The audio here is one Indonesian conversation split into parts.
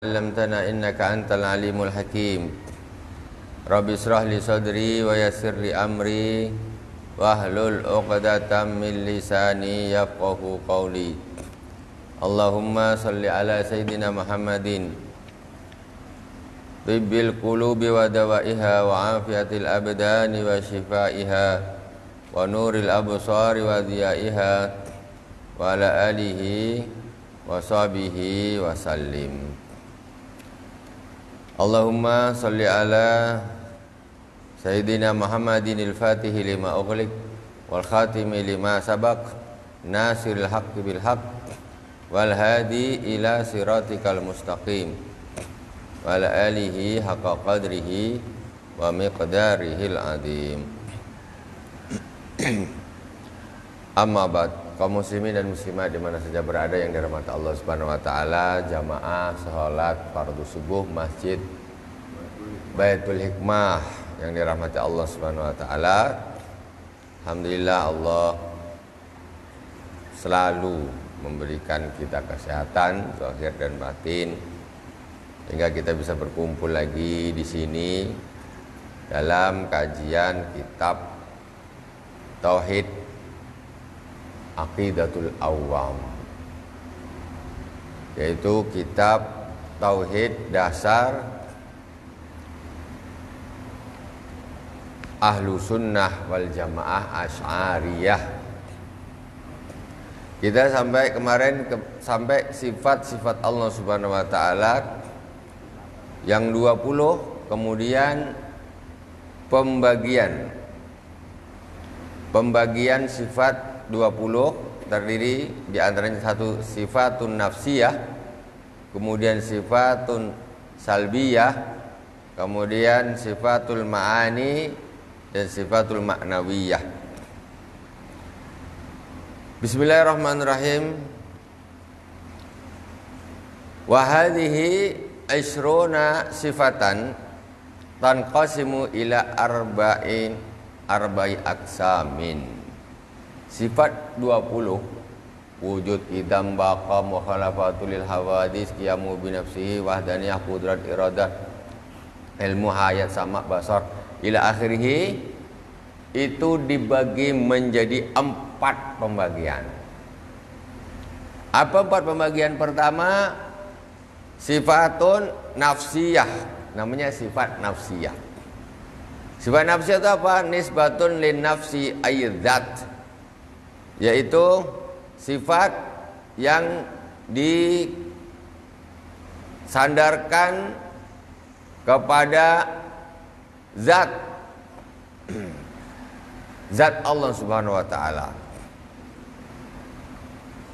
علمتنا إنك أنت العليم الحكيم رب اشرح لي صدري ويسر لي أمري واحلل عقدة من لساني يفقهوا قولي اللهم صل على سيدنا محمد طب القلوب ودوائها وعافية الأبدان وشفائها ونور الأبصار وضيائها وعلى آله وصحبه وسلم. Allahumma salli ala Sayyidina Muhammadin al-Fatihi lima ughliq wal khatimi lima sabaq nasiril haqqi bil haqq wal hadi ila siratikal mustaqim wa ala alihi haqqa qadrihi wa miqdarihil azim. Amma ba'd, kaum muslimin dan muslimat di mana saja berada yang dirahmati Allah Subhanahu wa taala, jamaah salat fardu subuh Masjid Baitul Hikmah yang dirahmati Allah Subhanahu wa taala. Alhamdulillah, Allah selalu memberikan kita kesehatan zahir dan batin sehingga kita bisa berkumpul lagi di sini dalam kajian kitab Tauhid Aqidatul Awam, yaitu kitab Tauhid dasar Ahlu Sunnah wal Jamaah Asy'ariyah. Kita sampai kemarin sampai sifat-sifat Allah Subhanahu wa taala yang 20, kemudian pembagian sifat 20 terdiri di antaranya satu sifatun nafsiyah, kemudian sifatun salbiyah, kemudian sifatul ma'ani dan sifatul ma'nawiyah. Bismillahirrahmanirrahim. Wa hadhihi 20 sifatan tanqasimu ila arba'i aqsamin. Sifat 20, wujud, idam, baqa, mukhalafatul lil hawadis, qiyamu bi nafsihi, wahdaniyah, qudrat, iradah, ilmu, hayat, sama, basar ila akhirih, itu dibagi menjadi 4 pembagian. Apa 4 pembagian? Pertama, sifatun nafsiyah, namanya sifat nafsiyah. Sifat nafsiyah itu apa? Nisbatun lin nafsi ayyadzat, yaitu sifat yang disandarkan kepada zat Allah Subhanahu wa taala.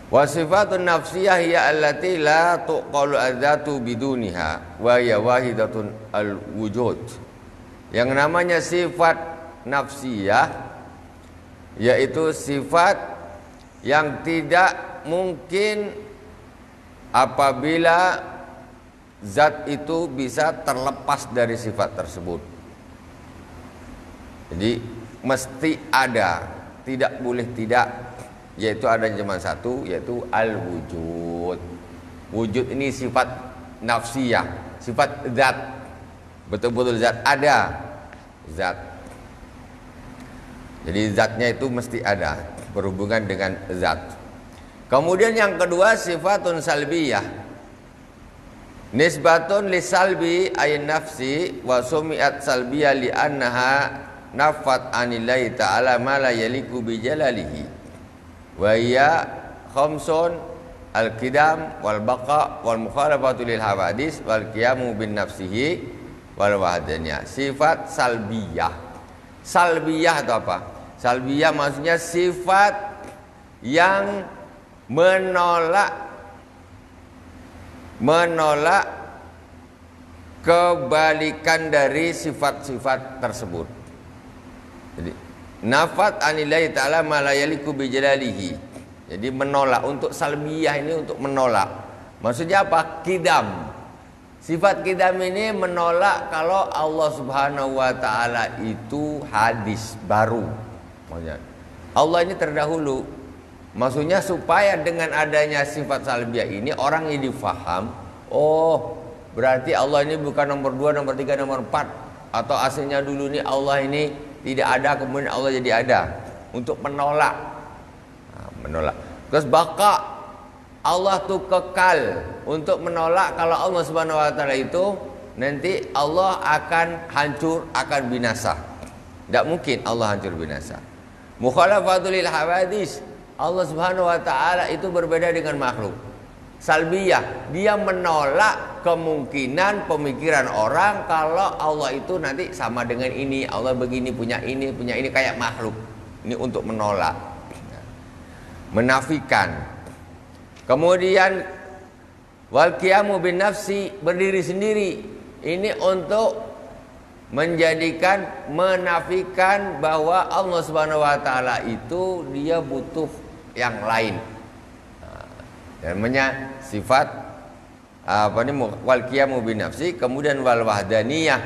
Wa sifatun nafsiyah hiya allati la tuqalu adzatu biduniha wa hiya wahidatun al-wujud. Yang namanya sifat nafsiyah yaitu sifat yang tidak mungkin apabila zat itu bisa terlepas dari sifat tersebut. Jadi mesti ada, tidak boleh tidak, yaitu ada cuma satu, yaitu al-wujud. Wujud ini sifat nafsiyah, sifat zat, betul-betul zat, ada zat. Jadi zatnya itu mesti ada, berhubungan dengan zat. Kemudian yang kedua, sifatun salbiyah, nisbatun li salbi ay nafsi wa sumi'at salbiyah li annaha nafat anillahi ta'ala ma la yaliku bi jalalihi wa hiya khamsun al-qidam wal baqa wal mukhalafatu lil hawadis wal qiyamu bin nafsihi wal wahdaniyah. Sifat salbiyah. Salbiyah itu apa? Salbiyah maksudnya sifat yang menolak kebalikan dari sifat-sifat tersebut. Jadi nafat anillahi ta'ala ma la yaliku bi jalalihi. Jadi menolak. Untuk salbiyah ini untuk menolak. Maksudnya apa? Qidam. Sifat qidam ini menolak kalau Allah Subhanahu wa taala itu hadis baru. Maksudnya Allah ini terdahulu. Maksudnya supaya dengan adanya sifat salbiyah ini orang jadi faham, oh berarti Allah ini bukan nomor 2, nomor 3, nomor 4, atau aslinya dulu ini Allah ini tidak ada kemudian Allah jadi ada, untuk menolak. Menolak. Terus baka, Allah tuh kekal, untuk menolak kalau Allah Subhanahu wa taala itu nanti Allah akan hancur, akan binasa. Tidak mungkin Allah hancur binasa. Mukhalafatul lil hawadis, Allah Subhanahu wa taala itu berbeda dengan makhluk. Salbiyah, dia menolak kemungkinan pemikiran orang kalau Allah itu nanti sama dengan ini, Allah begini, punya ini kayak makhluk. Ini untuk menolak, menafikan. Kemudian wal qiyamu bin nafsi, berdiri sendiri. Ini untuk menjadikan, menafikan bahwa Allah Subhanahu wa taala itu dia butuh yang lain. Namanya sifat wal qiyamu bin nafsi. Kemudian wal wahdaniyah,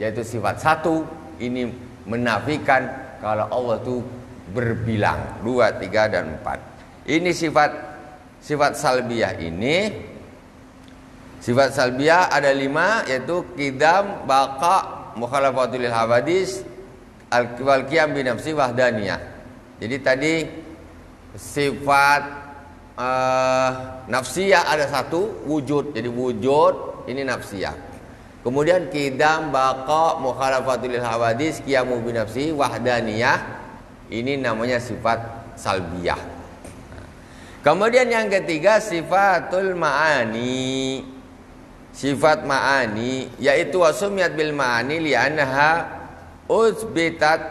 yaitu sifat satu. Ini menafikan kalau Allah itu berbilang 2, 3 dan 4. Ini sifat salbiyah ini. Sifat salbiyah ada 5, yaitu qidam, baqa, mukhalafatul lil hawadis, wal qiyam bin nafsi, wahdaniyah. Jadi tadi sifat nafsiyah ada 1, wujud. Jadi wujud ini nafsiyah. Kemudian qidam, baqa, mukhalafatul lil hawadis, qiyamu bin nafsi, wahdaniyah. Ini namanya sifat salbiyah. Kemudian yang ketiga sifatul ma'ani. Sifat ma'ani yaitu wasumiyat bil ma'ani li'annaha uzbitat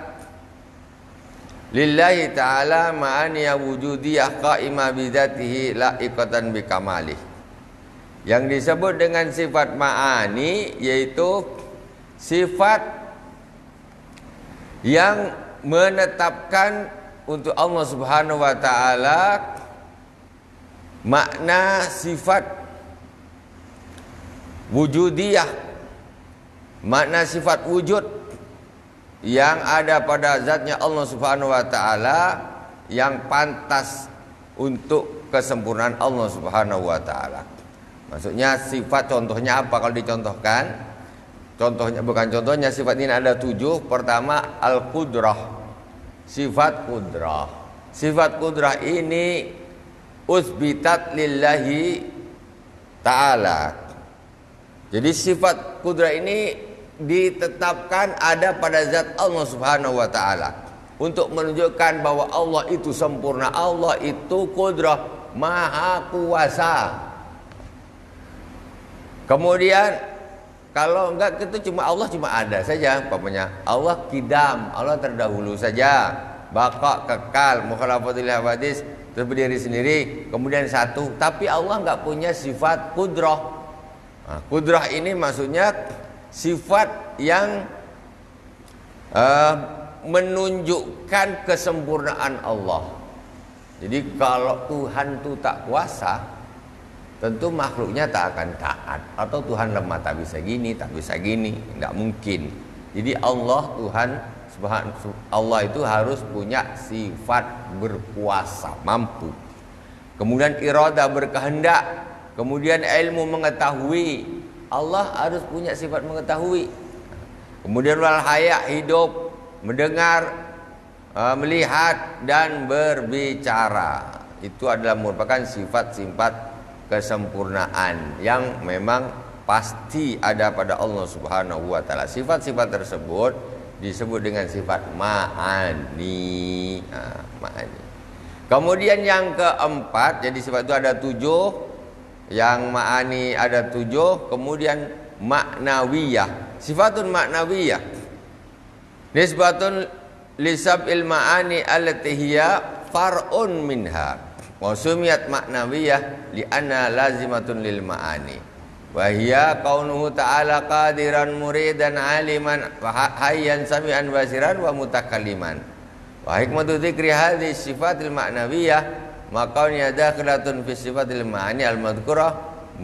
lillahi ta'ala ma'aniya wujudiyah qa'imah bidzatihi la'iqatan bikamalih. Yang disebut dengan sifat ma'ani yaitu sifat yang menetapkan untuk Allah Subhanahu wa taala makna sifat wujudiyah, makna sifat wujud yang ada pada zatnya Allah Subhanahu wa taala, yang pantas untuk kesempurnaan Allah Subhanahu wa taala. Maksudnya sifat, contohnya apa kalau dicontohkan? Contohnya, bukan contohnya, sifat ini ada 7. Pertama al-qudrah, sifat qudrah. Sifat qudrah ini usbitat lillahi ta'ala. Jadi sifat qudrah ini ditetapkan ada pada zat Allah Subhanahu wa taala untuk menunjukkan bahwa Allah itu sempurna, Allah itu qudrah, maha kuasa. Kemudian kalau enggak itu Allah cuma ada saja, umpamanya Allah qidam, Allah terdahulu saja, baqa kekal, mukhalafatul hawadis terus berdiri sendiri, kemudian 1. Tapi Allah enggak punya sifat qudrah. Nah, qudrah ini maksudnya sifat yang menunjukkan kesempurnaan Allah. Jadi kalau Tuhan itu tak kuasa, tentu makhluknya tak akan taat. Atau Tuhan lemah, tak bisa gini, tak bisa gini, tidak mungkin. Jadi Allah, Tuhan Allah itu harus punya sifat berkuasa, mampu. Kemudian iradah, berkehendak. Kemudian ilmu, mengetahui. Allah harus punya sifat mengetahui. Kemudian wal haya, hidup, mendengar, melihat dan berbicara. Itu adalah merupakan sifat-sifat kesempurnaan yang memang pasti ada pada Allah Subhanahu wa taala. Sifat-sifat tersebut disebut dengan sifat ma'ani. Ma'ani. Kemudian yang keempat, jadi sifat itu ada 7. Yang ma'ani ada 7. Kemudian maknawiyah, sifatun maknawiyah nisbatun lisab'il ma'ani allati hiya far'un minha wa sumiyat maknawiyah li'anna lazimatun lil ma'ani wa hiya kaunuhu ta'ala qadiran muridan aliman wa hayyan sami'an basiran wa mutakalliman wa hikmatu dzikri hadhihi sifatil ma'nawiyah maka ini ada dakhilatun fi sifatil ma'ani al-madhkurah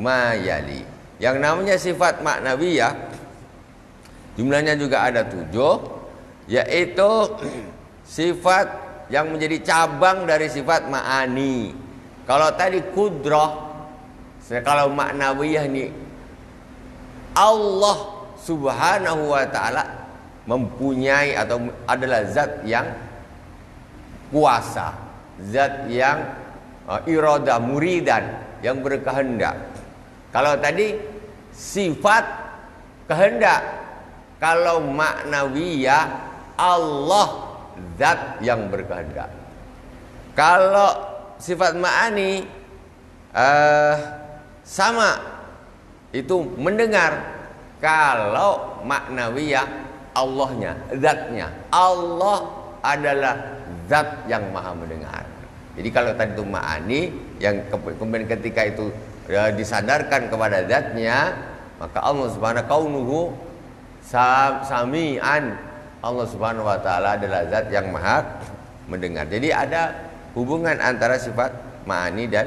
ma yali. Yang namanya sifat maknawiyah jumlahnya juga ada 7, yaitu sifat yang menjadi cabang dari sifat ma'ani. Kalau tadi qudrah, kalau maknawiyah ini Allah Subhanahu wa ta'ala mempunyai atau adalah zat yang kuasa, zat yang iradah, muridan, yang berkehendak. Kalau tadi sifat kehendak, kalau maknawiyah Allah zat yang berkehendak. Kalau sifat ma'ani sama, itu mendengar. Kalau maknawiyah Allahnya, zatnya, Allah adalah zat yang maha mendengar. Jadi kalau tadi itu ma'ani, yang kemudian ketika itu disadarkan kepada zatnya, maka Allah subhanahu kaunuhu sami'an, Allah subhanahu wa ta'ala adalah zat yang maha mendengar. Jadi ada hubungan antara sifat ma'ani dan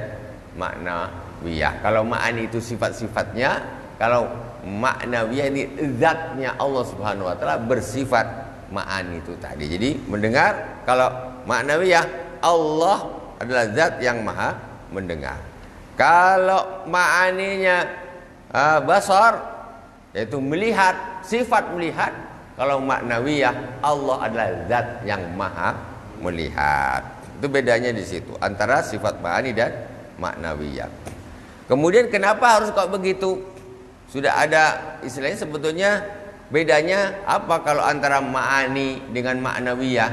maknawiyah. Kalau ma'ani itu sifat-sifatnya, kalau maknawiyah ini zatnya Allah subhanahu wa ta'ala bersifat ma'ani itu tadi. Jadi mendengar, kalau maknawiyah Allah adalah zat yang maha mendengar. Kalau ma'aninya basar, yaitu melihat, sifat melihat. Kalau maknawiyah Allah adalah zat yang maha melihat. Itu bedanya di situ antara sifat ma'ani dan maknawiyah. Kemudian kenapa harus kok begitu? Sudah ada istilahnya, sebetulnya bedanya apa kalau antara ma'ani dengan maknawiyah?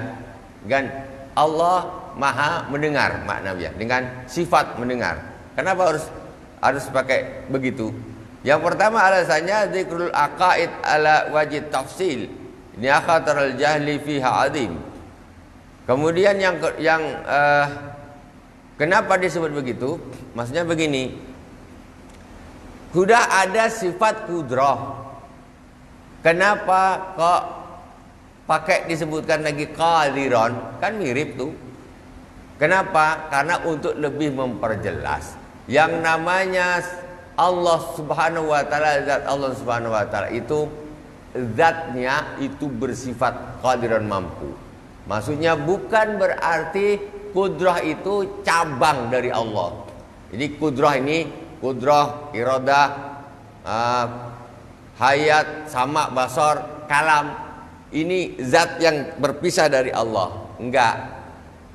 Kan Allah maha mendengar, maknawiyah dengan sifat mendengar. Kenapa harus pakai begitu? Yang pertama alasannya zikrul aqaid ala wajib tafsil. Ini akhatarul jahli fiha adim. Kemudian yang kenapa disebut begitu? Maksudnya begini. Sudah ada sifat kudrah. Kenapa kok pakai disebutkan lagi qadiron? Kan mirip tuh. Kenapa? Karena untuk lebih memperjelas. Yang namanya Allah subhanahu wa ta'ala, zat Allah subhanahu wa ta'ala itu zatnya itu bersifat qadiran, mampu. Maksudnya bukan berarti kudrah itu cabang dari Allah. Jadi kudrah ini, kudrah, iradah, hayat, sama, basar, kalam, ini zat yang berpisah dari Allah. Enggak.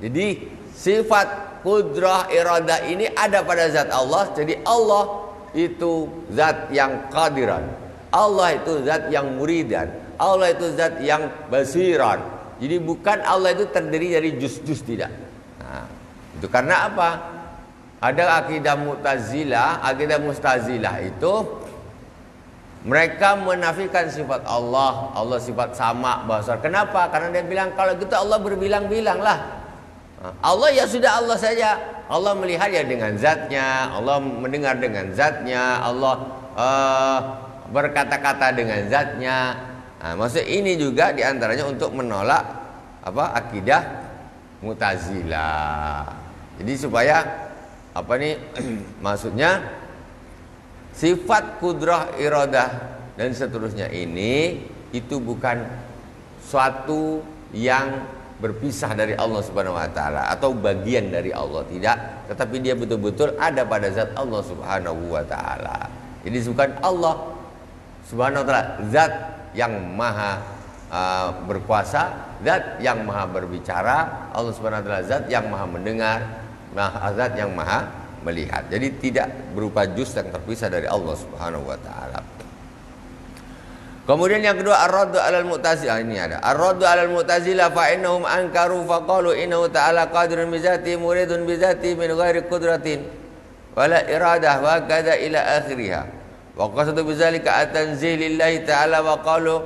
Jadi sifat kudrah, iradah ini ada pada zat Allah. Jadi Allah itu zat yang qadiran, Allah itu zat yang muridan, Allah itu zat yang basiran. Jadi bukan Allah itu terdiri dari juz-juz, tidak. Nah, itu karena apa? Ada akidah Mu'tazilah, akidah Mu'tazilah itu mereka menafikan sifat Allah, Allah sifat sama, basar. Kenapa? Karena dia bilang kalau gitu Allah berbilang-bilang lah. Allah ya sudah Allah saja. Allah melihat ya dengan zatnya, Allah mendengar dengan zatnya, Allah berkata-kata dengan zatnya. Nah, maksud ini juga diantaranya untuk menolak apa, akidah Mu'tazilah. Jadi supaya apa nih maksudnya sifat kudrah, iradah dan seterusnya ini itu bukan suatu yang berpisah dari Allah Subhanahu wa taala atau bagian dari Allah, tidak, tetapi dia betul-betul ada pada zat Allah Subhanahu wa taala. Jadi bukan Allah Subhanahu wa taala zat yang maha berkuasa, zat yang maha berbicara, Allah Subhanahu wa taala zat yang maha mendengar, zat yang maha melihat. Jadi tidak berupa juz yang terpisah dari Allah Subhanahu wa taala. Kemudian yang kedua, ar-raddu 'alal mu'tazilah. Ini ada ar-raddu 'alal mu'tazilah fa innahum ankaru fa qalu innahu ta'ala qadirun bi dzati muridun bi dzati min ghairi qudratin wala iradah wa kadza ila akhirih. Wa qasadu bi dzalika at-tanzilillahi ta'ala wa qalu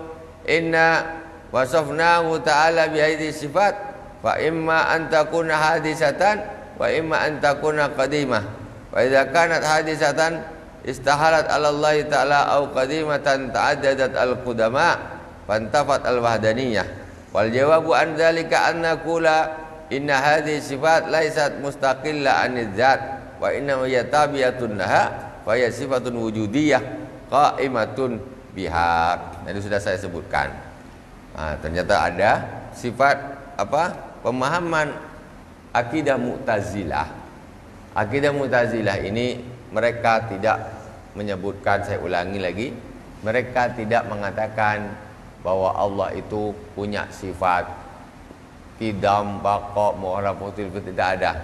inna wasafnahu ta'ala bi hadhihi sifat fa imma an takuna hadisatan wa imma an takuna qadimah. Wa idza kanat hadisatan istahalat 'ala Allah ta'ala au qadimatan ta'addadat al-qudama fantafat al-wahdaniyah. Wal jawabu an dzalika an naqula inna hadhihi sifat laysat mustaqilla 'anil dzat wa inna hiya tabi'atun laha fa hiya sifatun wujudiyah qa'imatun biha. Tadi sudah saya sebutkan. Nah, ternyata ada sifat apa? Pemahaman akidah Mu'tazilah. Akidah Mu'tazilah ini mereka tidak menyebutkan, saya ulangi lagi, Mereka tidak mengatakan bahwa Allah itu punya sifat qidam, baqa, mu'ala, futil, tidak ada.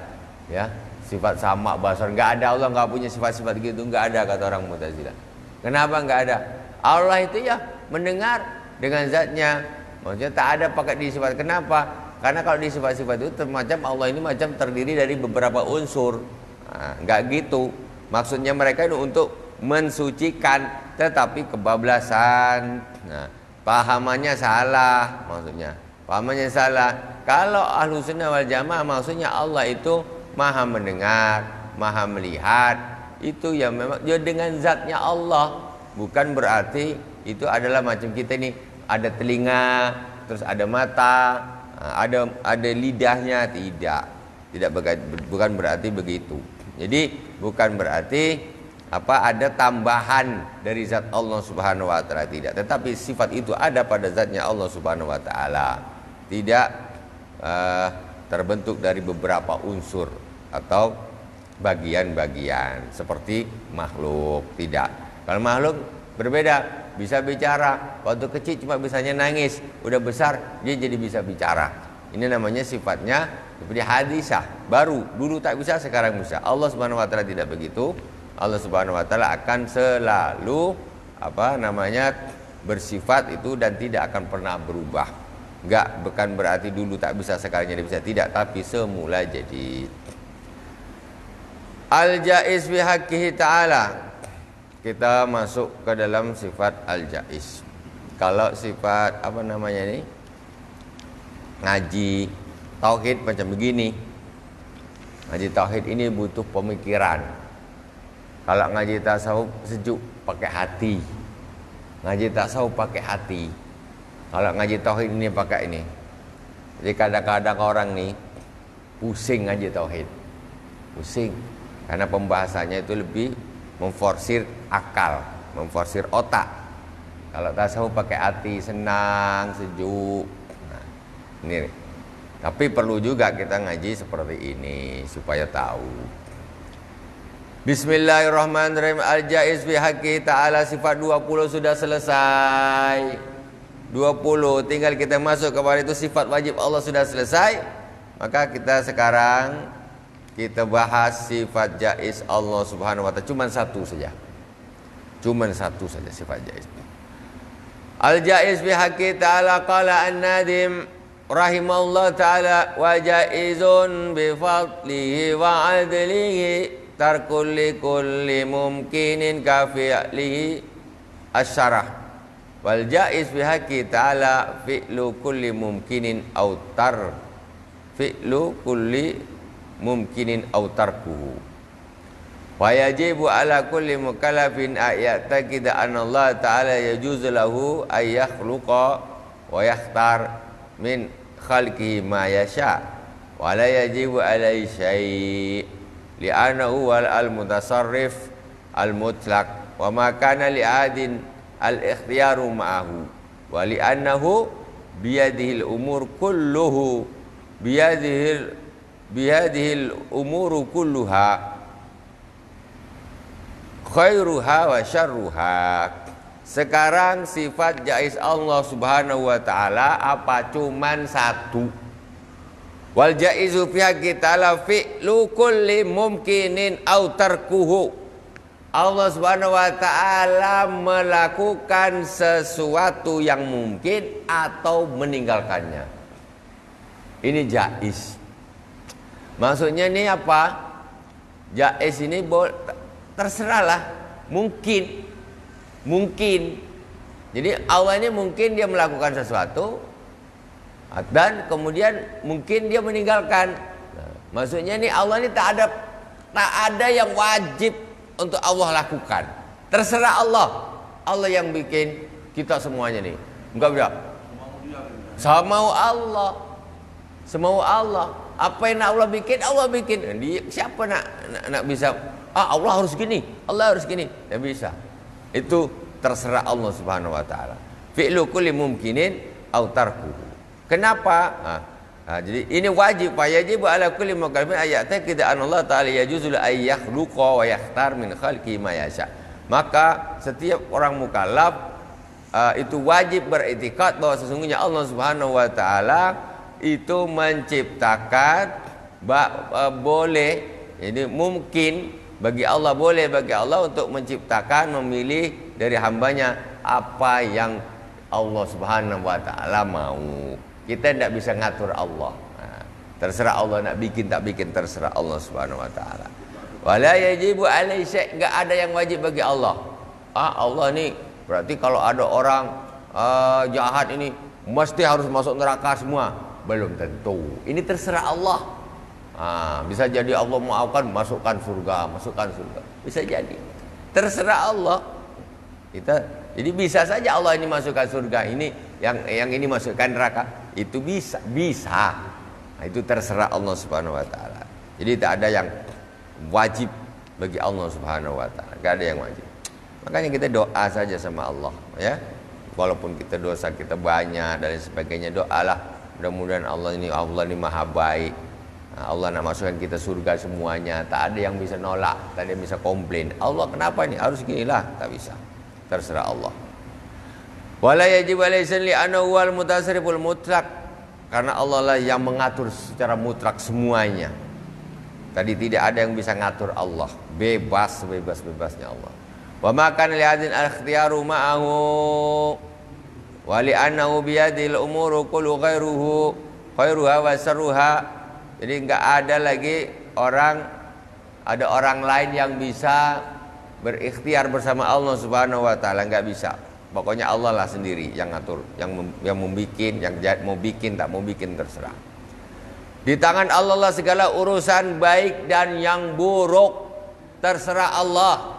Ya, sifat sama, basar, enggak ada. Allah enggak punya sifat-sifat gitu, enggak ada kata orang Mu'tazilah. Kenapa enggak ada? Allah itu ya mendengar dengan zatnya. Maksudnya tak ada pakai di sifat. Kenapa? Karena kalau di sifat-sifat itu macam Allah ini macam terdiri dari beberapa unsur. Nah, enggak gitu. Maksudnya mereka itu untuk mensucikan, tetapi kebablasan. Nah, pahamannya salah maksudnya. Pahamannya salah. Kalau Ahlussunnah wal Jamaah maksudnya Allah itu maha mendengar, maha melihat. Itu ya memang ya dengan zatnya Allah. Bukan berarti itu adalah macam kita ini ada telinga, terus ada mata, ada lidahnya, tidak bukan berarti begitu. Jadi bukan berarti ada tambahan dari zat Allah Subhanahu wa taala, tidak, tetapi sifat itu ada pada zatnya Allah Subhanahu wa taala. Tidak terbentuk dari beberapa unsur atau bagian-bagian seperti makhluk, tidak. Kalau makhluk berbeda, bisa bicara. Waktu kecil cuma bisanya nangis, udah besar dia jadi bisa bicara. Ini namanya sifatnya seperti hadisah, baru, dulu tak bisa, sekarang bisa. Allah Subhanahu wa taala tidak begitu. Allah Subhanahu wa taala akan selalu bersifat itu dan tidak akan pernah berubah. Bukan berarti dulu tak bisa sekarang jadi bisa, tidak, tapi semula jadi. Al-Jaiz fi haqqihi ta'ala. Kita masuk ke dalam sifat Al-Jaiz. Kalau sifat ini? Ngaji tauhid macam begini. Ngaji tauhid ini butuh pemikiran. Kalau ngaji tasawuf sejuk pakai hati. Ngaji tasawuf pakai hati. Kalau ngaji tauhid ini pakai ini. Jadi kadang-kadang orang nih pusing ngaji tauhid. Pusing karena pembahasannya itu lebih memforsir akal, memforsir otak. Kalau tasawuf pakai hati, senang, sejuk. Nah, ini. Tapi perlu juga kita ngaji seperti ini supaya tahu. Bismillahirrahmanirrahim. Al-Jaiz fi haqqi ta'ala, sifat 20 sudah selesai. 20 tinggal kita masuk kepada itu, sifat wajib Allah sudah selesai. Maka kita sekarang kita bahas sifat jaiz Allah Subhanahu wa taala, cuman satu saja. Cuman satu saja sifat jaiz. Al-Jaiz fi haqqi ta'ala, qala an-Nadim rahimahullah ta'ala, wa jaizun bi fadlihi wa adlihi tarkul li kulli mumkinin ka fi'lihi asyarah. Wal jaiz fi haqqi ta'ala fi'lu kulli mumkinin aw fi'lu kulli mumkinin aw tarkuhu. Wa yajibu ala kulli mukallafin ayataqida anna Allah ta'ala yajuzu lahu ay yakhluqa wa yakhtar min khalqihi ma yasha wa la yajibu alaihi syai' li'annahu wal al-mutasarrif al-mutlaq wa ma kana li'adin al-ikhtiyaru ma'ahu wa li'annahu biyadihi al-umur kulluhu bihadhil umuru kulluha khairuha wa syarruha. Sekarang sifat jaiz Allah Subhanahu wa taala apa? Cuman satu. Wal jaizu fi haqqi ta'ala fi'lu kulli mumkinin aw tarkuhu. Allah Subhanahu wa taala melakukan sesuatu yang mungkin atau meninggalkannya. Ini jaiz. Maksudnya ini apa? Jaiz ini terserahlah, mungkin. Jadi Allah ini mungkin dia melakukan sesuatu dan kemudian mungkin dia meninggalkan. Maksudnya ini Allah ini tak ada yang wajib untuk Allah lakukan. Terserah Allah. Allah yang bikin kita semuanya nih. Enggak bisa. Semau Allah. Semau Allah. Apa yang Allah bikin, Allah bikin. Siapa nak bisa? Allah harus gini, Allah harus gini. Tak bisa. Itu terserah Allah Subhanahu wa taala. Fi'lu kulli mumkinin aw tarkuhu. Kenapa? Jadi ini wajib, wajib ala kulli mukallafin ayataqida an Allah taala yajuzul ay yakhluqa wa yakhtar min khalqi ma yasha. Maka setiap orang mukallaf itu wajib beriktikad bahwa sesungguhnya Allah Subhanahu wa taala itu menciptakan boleh, ini mungkin bagi Allah, boleh bagi Allah untuk menciptakan, memilih dari hambanya apa yang Allah Subhanahu wa taala mau. Kita tidak bisa ngatur Allah. Terserah Allah nak bikin tak bikin, terserah Allah Subhanahu wa taala. Wala yajibu alaihi syai', enggak ada yang wajib bagi Allah. Allah ni berarti kalau ada orang jahat ini mesti harus masuk neraka semua. Belum tentu. Ini terserah Allah. Bisa jadi Allah maafkan, masukkan surga. Bisa jadi. Terserah Allah. Jadi bisa saja Allah ini masukkan surga, ini yang ini masukkan neraka. Itu bisa. Itu terserah Allah Subhanahu wa taala. Jadi tak ada yang wajib bagi Allah Subhanahu wa taala. Enggak ada yang wajib. Makanya kita doa saja sama Allah, ya. Walaupun kita dosa kita banyak dan sebagainya, doalah. Mudah-mudahan Allah ini maha baik. Allah nak masukkan kita surga semuanya. Tak ada yang bisa nolak, tak ada yang bisa komplain. Allah kenapa ini harus ginilah? Tak bisa. Terserah Allah. Wala yajib alaihi li'annahu wal mutasarriful mutlaq. Karena Allah lah yang mengatur secara mutlak semuanya. Tadi tidak ada yang bisa ngatur Allah. Bebas, sebebas-bebasnya Allah. Wa ma kana li hadzal al-ikhtiyaru ma'ahu wa li annahu bi yadil umuru kullu khairuha wa sarruha. Jadi enggak ada lagi ada orang lain yang bisa berikhtiar bersama Allah Subhanahu wa taala, enggak bisa. Pokoknya Allah lah sendiri yang ngatur, yang membikin, yang mau bikin tak mau bikin terserah. Di tangan Allah lah segala urusan baik dan yang buruk, terserah Allah.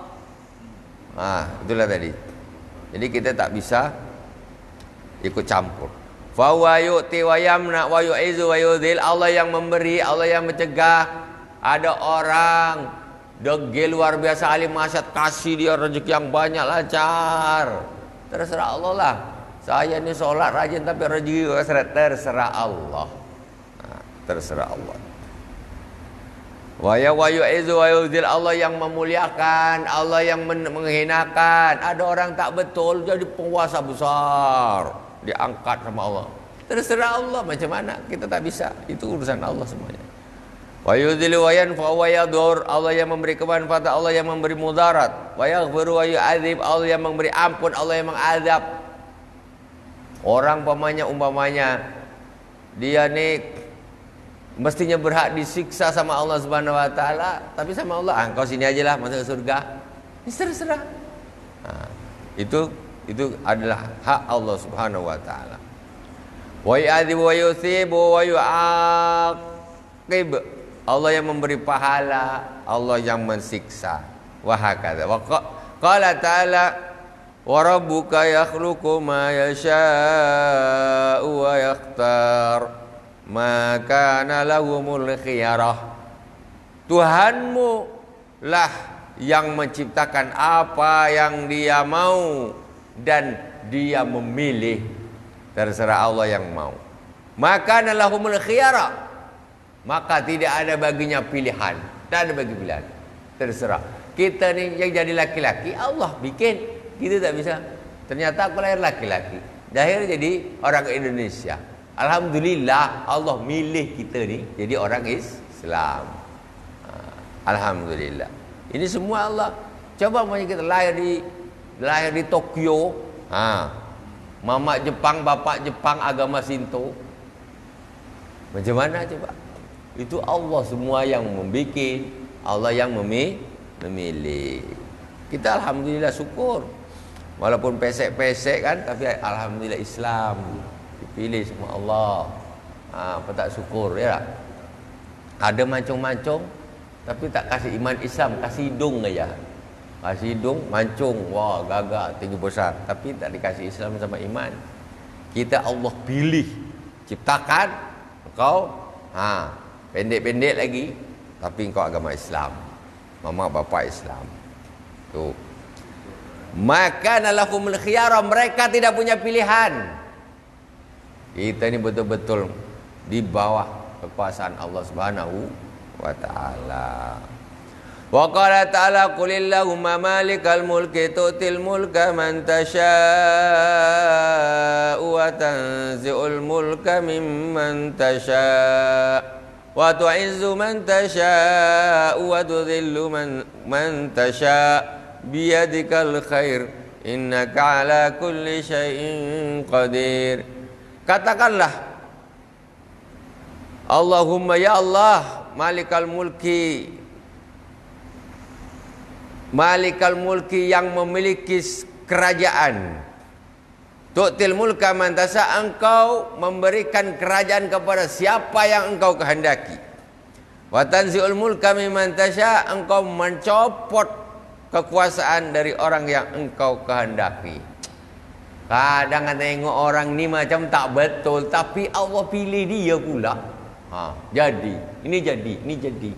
Itulah tadi. Jadi kita tak bisa ikut campur. Fa wa yu'ti wa yamna wa yu'izu wa yudhil. Allah yang memberi, Allah yang mencegah. Ada orang degil luar biasa, alim masyad, kasih dia rezeki yang banyak, lancar. Terserah Allah lah. Saya ni solat rajin tapi rezeki terserah Allah. Terserah Allah. Wa yu'izu wa yudhil. Allah yang memuliakan, Allah yang menghinakan. Ada orang tak betul jadi penguasa besar, diangkat sama Allah. Terserah Allah, macam mana? Kita tak bisa. Itu urusan Allah semuanya. Wa yudhilu wa yanfa wa yadur. Allah yang memberi kemanfaatan, Allah yang memberi mudarat. Wa yaghfiru wa yu'adzib. Allah yang memberi ampun, Allah yang mengazab. Orang umpamanya dia ni mestinya berhak disiksa sama Allah Subhanahu wa taala, tapi sama Allah, engkau sini ajalah masuk surga. Ini terserah. Itu adalah hak Allah Subhanahu wa taala. Wa yu'adzib wa yuthibu wa yu'aqib. Allah yang memberi pahala, Allah yang mensiksa. Wa hakadha. Wa qala ta'ala wa rabbuka yakhluqu ma yasha'u wa yakhtar ma kana lahumul khiyarah. Tuhanmu lah yang menciptakan apa yang Dia mau dan Dia memilih. Terserah Allah yang mau. Maka kana lahumul khiyarah. Maka tidak ada baginya pilihan. Tak ada bagi pilihan. Terserah. Kita ni yang jadi laki-laki, Allah bikin. Kita tak bisa. Ternyata aku lahir laki-laki, lahir jadi orang Indonesia. Alhamdulillah Allah milih kita ni jadi orang Islam. Alhamdulillah. Ini semua Allah. Coba kita lahir di Tokyo. Mama Jepang, bapak Jepang, agama Shinto. Macam mana coba? Itu Allah semua yang membikin, Allah yang memilih. Kita alhamdulillah syukur. Walaupun pesek-pesek kan, tapi alhamdulillah Islam dipilih sama Allah. Apa tak syukur ya? Ada mancung-mancung tapi tak kasih iman Islam, kasih hidung aja. Kasih hidung, mancung, wah gagak, tinggi besar, tapi tak dikasih Islam sama iman. Kita Allah pilih, ciptakan engkau, pendek-pendek lagi, tapi engkau agama Islam, mama bapak Islam. Tuh. Maka lahumul khiyarah, mereka tidak punya pilihan. Kita ini betul-betul di bawah kekuasaan Allah Subhanahu wa taala. Wa qala ta'ala qulillahumma malikal mulki tu'til mulka man tasha'u wa tanzi'ul mulka mimman tasha'u wa tu'izzu man tasha'u wa tudhillu man tasha'u biyadikal khair innaka ala kulli syai'in qadir. Katakanlah, Allahumma ya Allah, malikal mulki, malikal mulki yang memiliki kerajaan. Tu'til mulka man tasha, engkau memberikan kerajaan kepada siapa yang engkau kehendaki. Wa tanzi'ul mulka mimman tasha, engkau mencopot kekuasaan dari orang yang engkau kehendaki. Kadang tengok orang ni macam tak betul, tapi Allah pilih dia pula. Jadi, ini jadi, ini jadi.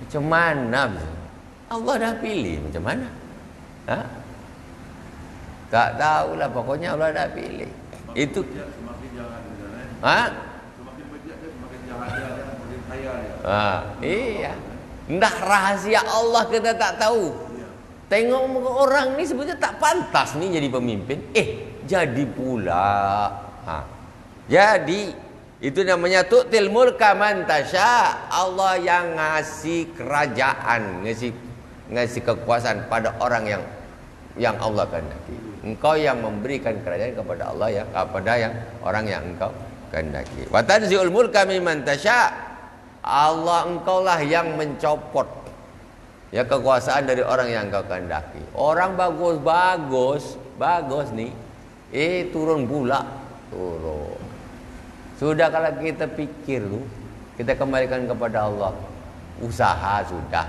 Macam mana? Allah dah pilih macam mana? Tak tahulah, pokoknya Allah dah pilih. Itu semakin jahat dia. Semakin bejat dia, semakin jahat dia, semakin kaya dia. Iya. Entah rahasia Allah kita tak tahu. Tengok orang ni sebetulnya tak pantas ni jadi pemimpin. Jadi pula. Jadi itu namanya tu'til mulka man tasha. Allah yang ngasih kerajaan, ngasih kekuasaan pada orang yang Allah kehendaki. Engkau yang memberikan kerajaan kepada Allah, yang kepada orang yang engkau kehendaki. Wa tanzi'ul mulka mimman tasha. Allah, engkaulah yang mencopot ya kekuasaan dari orang yang engkau kehendaki. Orang bagus nih, turun pula, turun. Sudah kalau kita pikir tuh, kita kembalikan kepada Allah. Usaha sudah,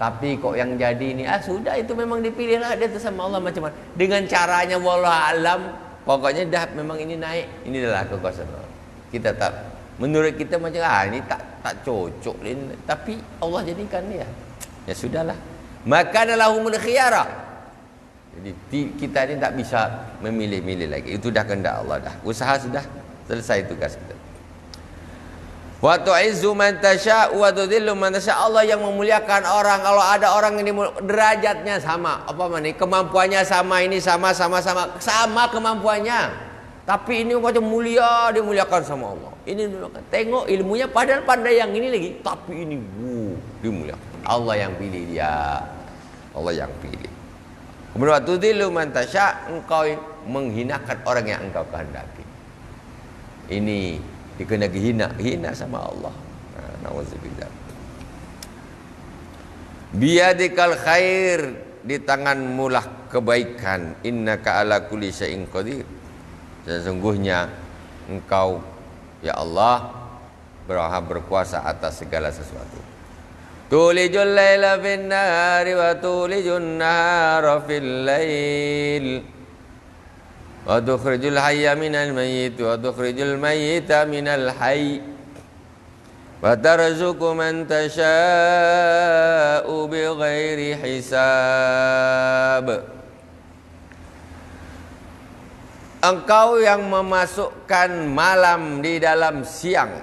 tapi kok yang jadi ini, sudah, itu memang dipilihlah dia sama Allah macam mana. Dengan caranya wallahu alam, pokoknya dah memang ini naik, ini adalah kekuasaan Allah. Kita tak, menurut kita macam ini tak cocok ini, tapi Allah jadikan dia. Ya sudahlah. Maka lahumul khiyarah. Jadi kita ini tak bisa memilih-milih lagi. Itu dah kehendak Allah dah. Usaha sudah selesai tugas kita. Wa tu'izzu man tasha' wa tudhillu man tasha'. Allah yang memuliakan orang. Kalau ada orang ini derajatnya sama, apa mana? Kemampuannya sama, ini sama kemampuannya. Tapi ini macam mulia, dia muliakan sama Allah. Ini dimuliakan. Tengok ilmunya padahal pandai yang ini lagi, tapi ini dimuliakan. Allah yang pilih dia. Allah yang pilih. Kemudian wa tudhillu man tasha', engkau menghinakan orang yang engkau kehendaki. Ini dikena hina sama Allah. Nauzubillah. Biyadikal khair, di tanganmu lah kebaikan. Innaka ala kulli syai'in qadir. Sesungguhnya engkau ya Allah berkuasa atas segala sesuatu. Tulijul laila fin nahari wa tulijun nahara fil lail. Wa tukhrijul hayya minal mayyit wa tukhrijul mayyita minal hayy wa tarzuqu man tasha'u bighairi hisab. Engkau yang memasukkan malam di dalam siang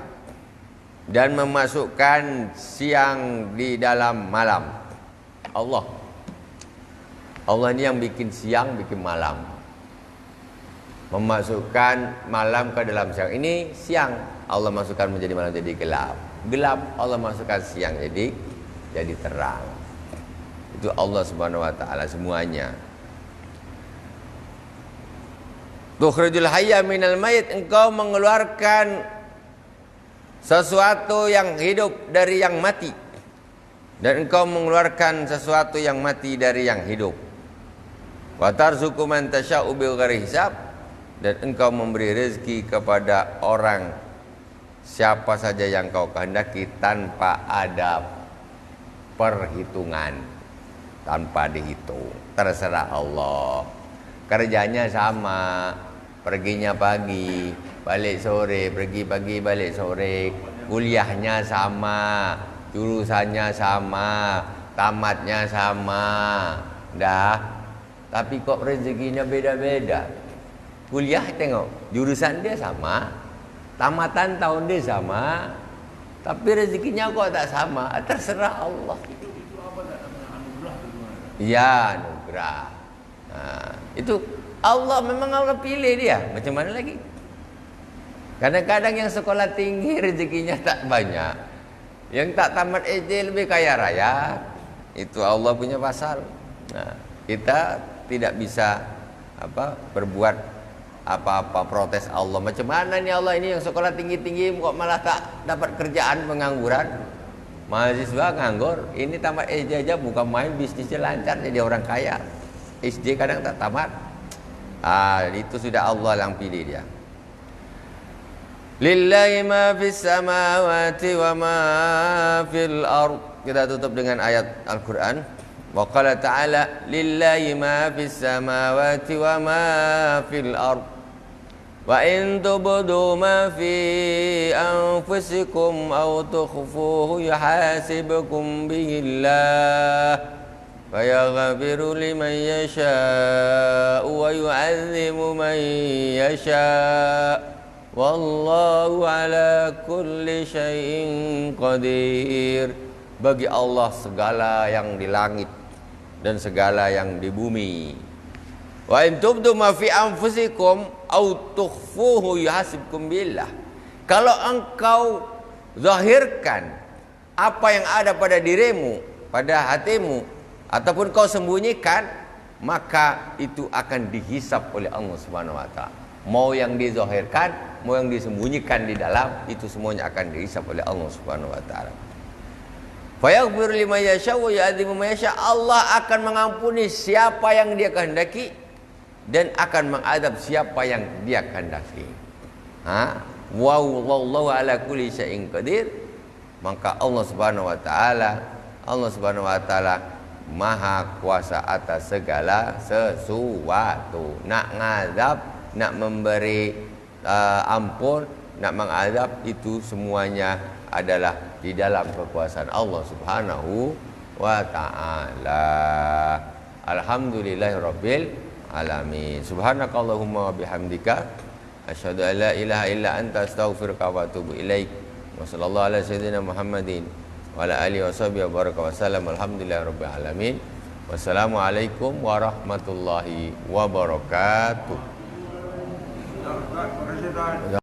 dan memasukkan siang di dalam malam. Allah ini yang bikin siang, bikin malam. Memasukkan malam ke dalam siang. Ini siang, Allah masukkan menjadi malam, jadi gelap. Gelap, Allah masukkan siang jadi terang. Itu Allah Subhanahu wa taala semuanya. Tukhrijul hayya minal mayyit, engkau mengeluarkan sesuatu yang hidup dari yang mati, dan engkau mengeluarkan sesuatu yang mati dari yang hidup. Wa tarzuqu man tasya'u bighairi hisab, dan engkau memberi rezeki kepada orang siapa saja yang kau kehendaki tanpa ada perhitungan, tanpa dihitung. Terserah Allah. Kerjanya sama, perginya pagi, balik sore, pergi pagi, balik sore. Kuliahnya sama, jurusannya sama, tamatnya sama. Dah. Tapi kok rezekinya beda-beda. Kuliah tengok, jurusan dia sama, tamatan tahun dia sama, tapi rezekinya kok tak sama. Terserah Allah. Itu apa dah? Ya, anugerah. Nah, itu Allah memang Allah pilih dia. Macam mana lagi? Kadang-kadang yang sekolah tinggi rezekinya tak banyak, yang tak tamat SD lebih kaya raya. Itu Allah punya pasal. Nah, kita tidak bisa berbuat apa-apa protes Allah. Macam mana nih Allah ini yang sekolah tinggi-tinggi kok malah tak dapat kerjaan, pengangguran. Mahasiswa nganggur, ini tamat SD aja bukan main, bisnisnya lancar jadi orang kaya. SD kadang tak tamat. Itu sudah Allah yang pilih dia. Lillahi ma fis samawati wa ma fil ard. Kita tutup dengan ayat Al-Qur'an. Wa qala ta'ala lillahi ma fis samawati wa ma fil ard. Wa in tubdu ma fi anfusikum aw tukhfuhu yuhasibkum bihillah fayaghfiru liman yasha'u wa yu'adzimu man yasha' wallahu ala kulli syai'in qadir. Bagi Allah segala yang di langit dan segala yang di bumi. Wa in tubdu ma fi anfusikum aw tukhfuhu yuhasibkum billah. Kalau engkau zahirkan apa yang ada pada dirimu, pada hatimu, ataupun kau sembunyikan, maka itu akan dihisap oleh Allah Subhanahu wa taala. Mau yang dizahirkan, mau yang disembunyikan di dalam, itu semuanya akan dihisap oleh Allah Subhanahu wa taala. Fayaghfiru liman yasha wa yu'adzimu man yasha. Allah akan mengampuni siapa yang Dia kehendaki dan akan mengadab siapa yang Dia kehendaki. Wallahu ala kulli syai'in qadir. Maka Allah Subhanahu wa taala Maha kuasa atas segala sesuatu. Nak ngadab, nak memberi ampun, nak mengadab, itu semuanya adalah di dalam kekuasaan Allah Subhanahu wa taala. Alhamdulillahirabbil alamin. Subhanakallahumma wa bihamdika asyhadu an la ilaha illa anta astaghfiruka wa atubu ilaik. Wa sallallahu ala sayyidina Muhammadin wa ala alihi washabihi wa baraka wa sallam. Alhamdulillahirabbil alamin. Wassalamualaikum warahmatullahi wabarakatuh.